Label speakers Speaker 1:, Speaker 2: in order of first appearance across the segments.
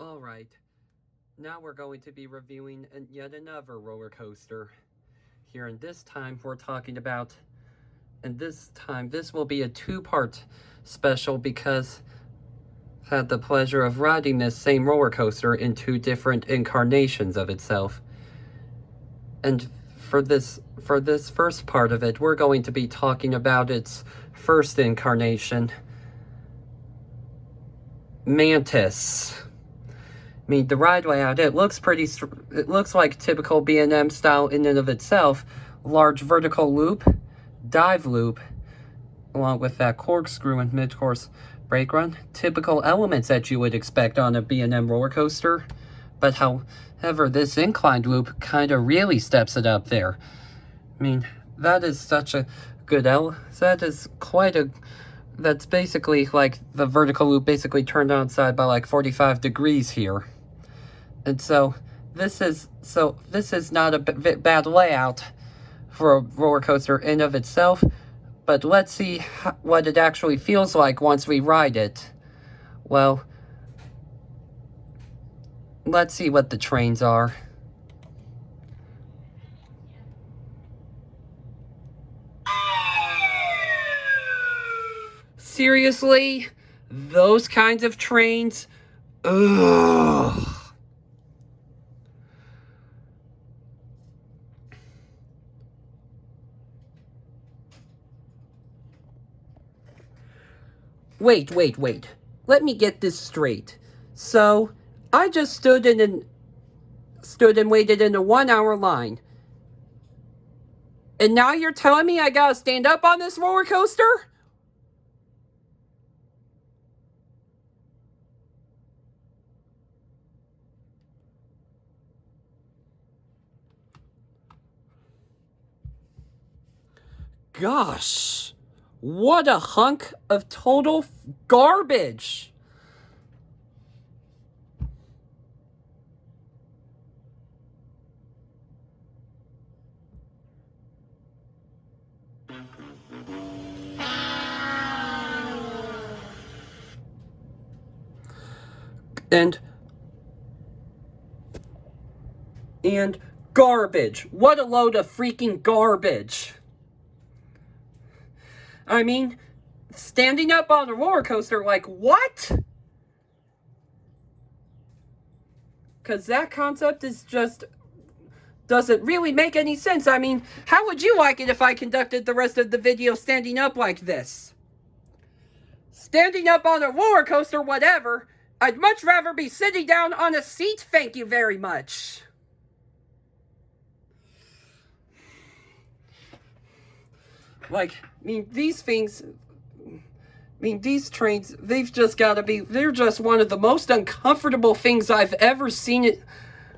Speaker 1: Alright, now we're going to be reviewing yet another roller coaster. Here, and this time we're talking about, and this time this will be a two-part special because I've had the pleasure of riding this same roller coaster in two different incarnations of itself. And for this first part of it, we're going to be talking about its first incarnation, Mantis. I mean, the ride layout, it looks like typical B&M style in and of itself. Large vertical loop, dive loop, along with that corkscrew and mid-course brake run. Typical elements that you would expect on a B&M roller coaster. But however, this inclined loop kind of really steps it up there. I mean, that is such a good that's basically like the vertical loop basically turned on side by like 45 degrees here. And so this is not a bad layout for a roller coaster in of itself, but let's see what it actually feels like once we ride it. Well, let's see what the trains are. Seriously? Those kinds of trains? Ugh. Wait. Let me get this straight. So, I just stood and waited in a 1 hour line. And now you're telling me I gotta stand up on this roller coaster? Gosh, what a hunk of total garbage. And garbage. What a load of freaking garbage. I mean, standing up on a roller coaster, like, what? Because that concept is just doesn't really make any sense. I mean, how would you like it if I conducted the rest of the video standing up like this? Standing up on a roller coaster, whatever. I'd much rather be sitting down on a seat, thank you very much. Like, I mean, these trains, they've just got to be, they're just one of the most uncomfortable things I've ever seen it.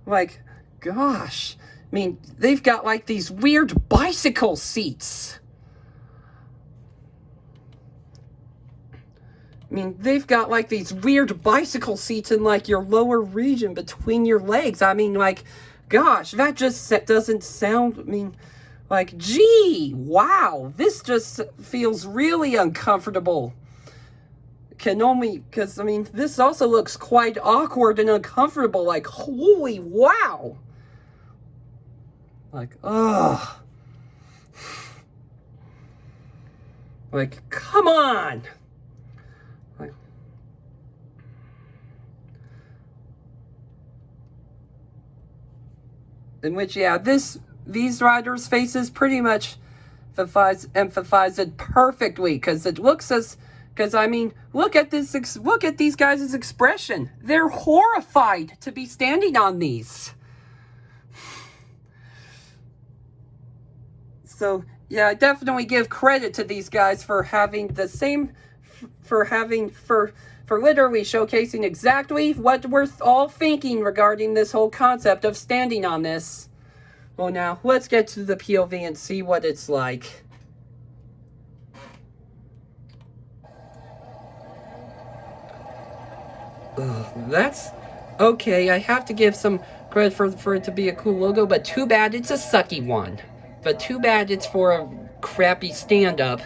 Speaker 1: Like, gosh. I mean, they've got like these weird bicycle seats. I mean, they've got like these weird bicycle seats in like your lower region between your legs. I mean, like, gosh, that just doesn't sound, I mean, like, gee, wow, this just feels really uncomfortable. Because, I mean, this also looks quite awkward and uncomfortable. Like, holy wow. Like, ugh. Like, come on. Like, in which, yeah, these riders' faces pretty much emphasize it perfectly, because it looks I mean, look at these guys' expression. They're horrified to be standing on these. So, yeah, I definitely give credit to these guys for having for literally showcasing exactly what we're all thinking regarding this whole concept of standing on this. Well, now, let's get to the POV and see what it's like. That's okay. I have to give some credit for it to be a cool logo, but too bad it's a sucky one. But too bad it's for a crappy stand-up.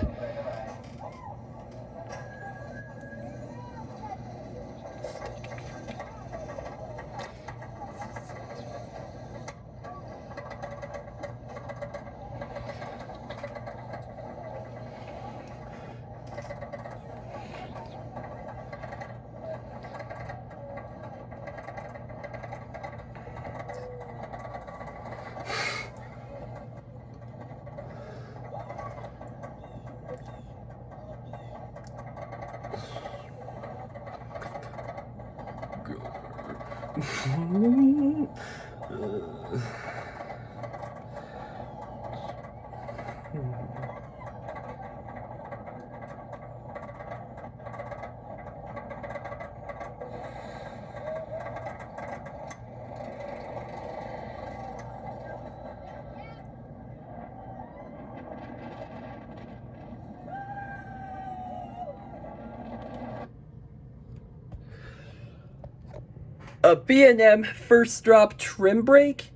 Speaker 1: A B&M first drop trim brake?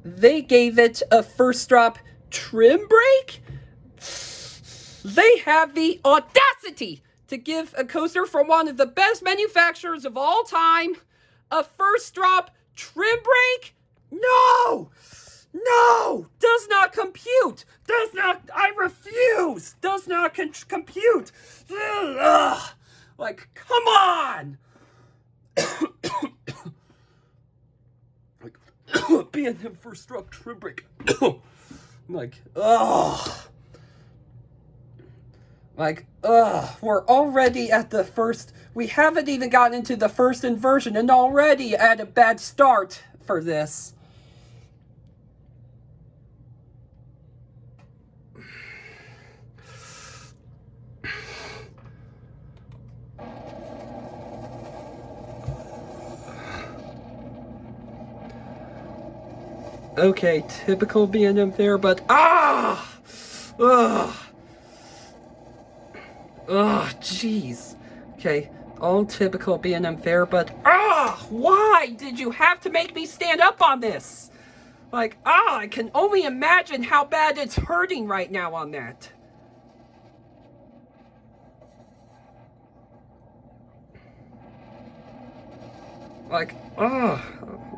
Speaker 1: They gave it a first drop trim brake? They have the audacity to give a coaster from one of the best manufacturers of all time a first drop trim brake? No! No! Does not compute! Does not, I refuse! Does not compute! Ugh. Like, come on! Like, being him first drop trim brake. Like, ugh. Like, ugh. We're already at the first. We haven't even gotten into the first inversion, and already at a bad start for this. Okay, typical B&M there, but jeez. Okay, all typical B&M fare, but why did you have to make me stand up on this? Like, I can only imagine how bad it's hurting right now on that. Like,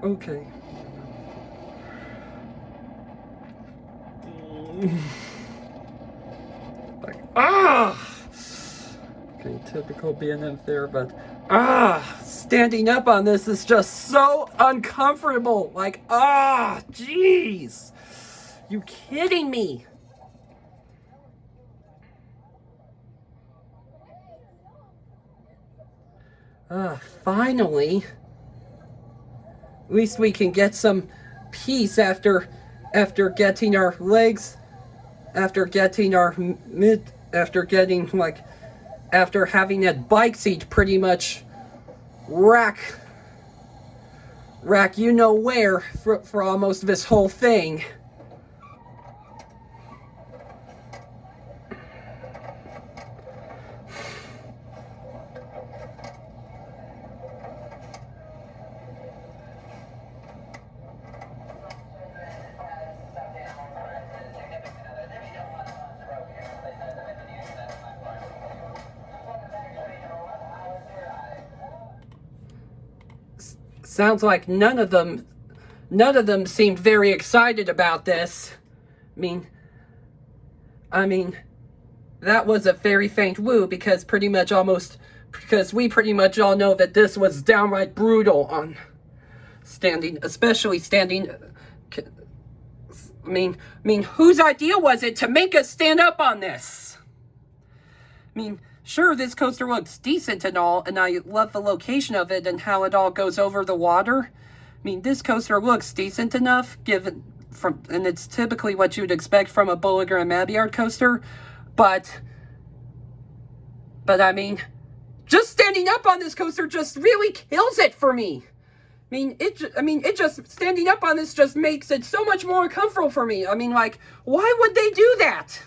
Speaker 1: okay. Like, okay, typical B&M there, but standing up on this is just so uncomfortable. Like, jeez, you kidding me? Finally, at least we can get some peace after getting our legs. After getting having that bike seat pretty much rack you know where for almost this whole thing. Sounds like none of them seemed very excited about this. I mean, that was a very faint woo because we pretty much all know that this was downright brutal on especially standing. I mean, whose idea was it to make us stand up on this? I mean, sure, this coaster looks decent and all, and I love the location of it and how it all goes over the water. I mean, this coaster looks decent enough, and it's typically what you'd expect from a Bolliger and Mabillard coaster, but I mean, just standing up on this coaster just really kills it for me. Standing up on this just makes it so much more uncomfortable for me. I mean, like, why would they do that?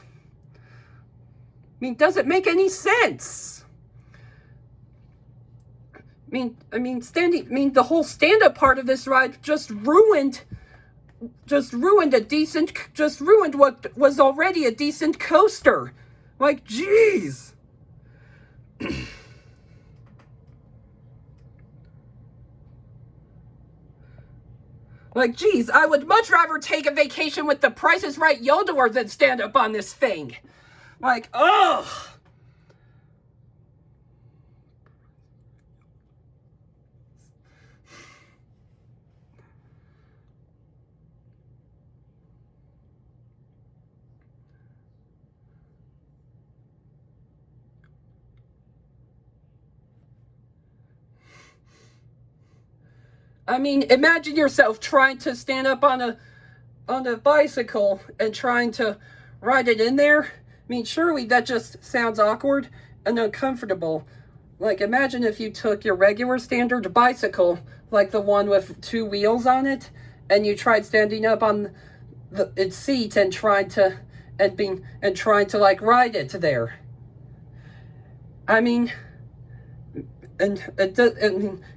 Speaker 1: Does it make any sense? The whole stand-up part of this ride just ruined what was already a decent coaster. Like, jeez. Like, geez, I would much rather take a vacation with the Price is Right Yodeler than stand up on this thing. Like, ugh. I mean, imagine yourself trying to stand up on a bicycle and trying to ride it in there. I mean, surely that just sounds awkward and uncomfortable. Like, imagine if you took your regular standard bicycle, like the one with 2 wheels on it, and you tried standing up on its seat and trying to like ride it there. I mean, and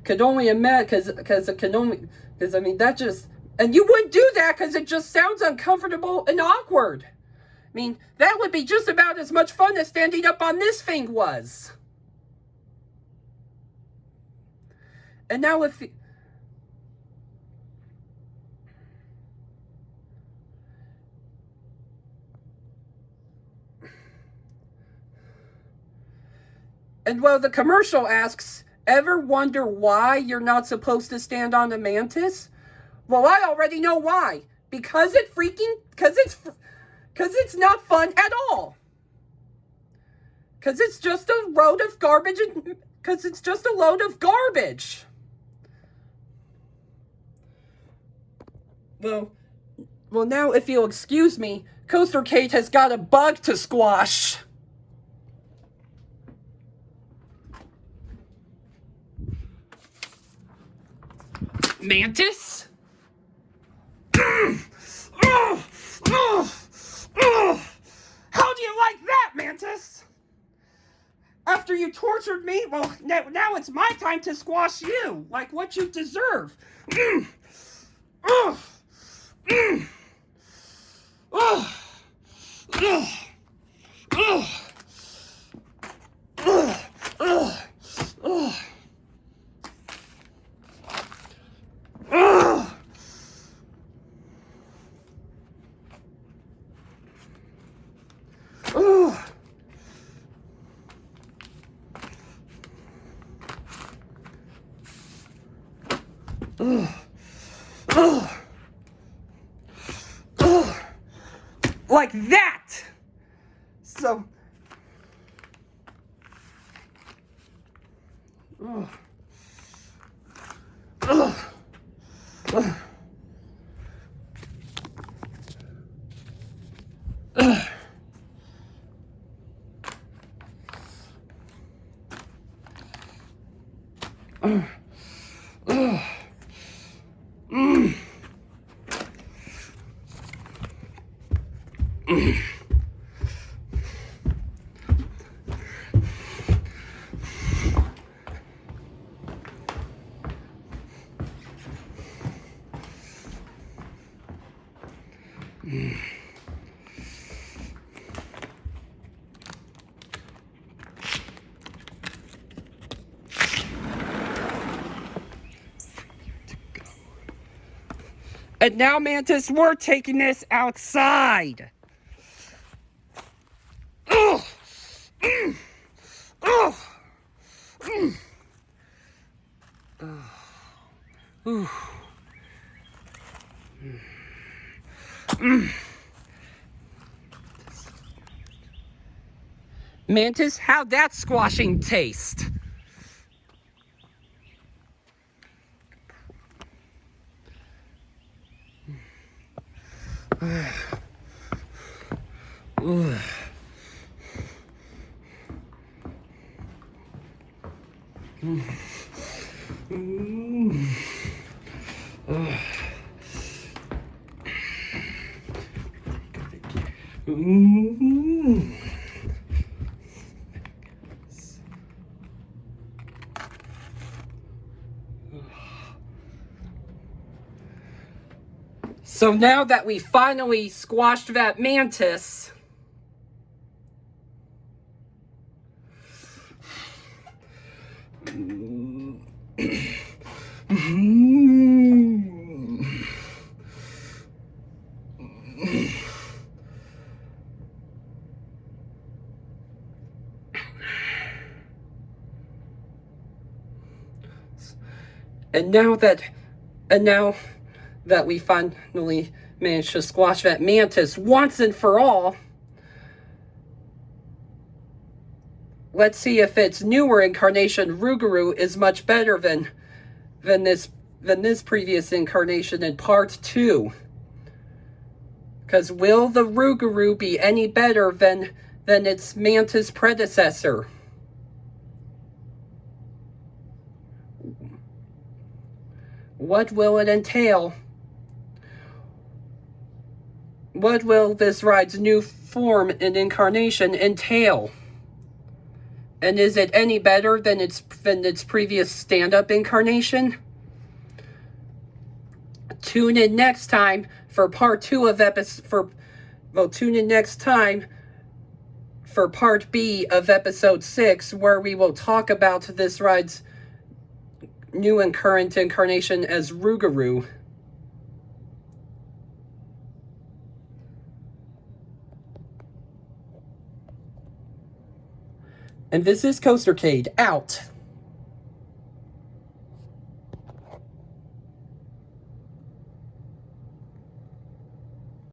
Speaker 1: could only imagine because I mean that just, and you wouldn't do that because it just sounds uncomfortable and awkward. I mean, that would be just about as much fun as standing up on this thing was. And now if and well, the commercial asks, ever wonder why you're not supposed to stand on a mantis? Well, I already know why. Because it's not fun at all. Because it's just a load of garbage. Because it's just a load of garbage. Well, now if you'll excuse me, Coaster Kate has got a bug to squash. Mantis? How do you like that, Mantis? After you tortured me, well, now it's my time to squash you, like what you deserve. Like that. So and now, Mantis, we're taking this outside. Mantis, how'd that squashing taste? So now that we finally squashed that mantis, and now that we finally managed to squash that mantis once and for all, let's see if its newer incarnation, Rougarou, is much better than this than this previous incarnation in part 2. Because will the Rougarou be any better than its Mantis predecessor? What will it entail? What will this ride's new form and incarnation entail? And is it any better than its previous stand-up incarnation? Tune in next time for part 2 of tune in next time for part B of episode 6, where we will talk about this ride's new and current incarnation as Rougarou. And this is Coastercade, out.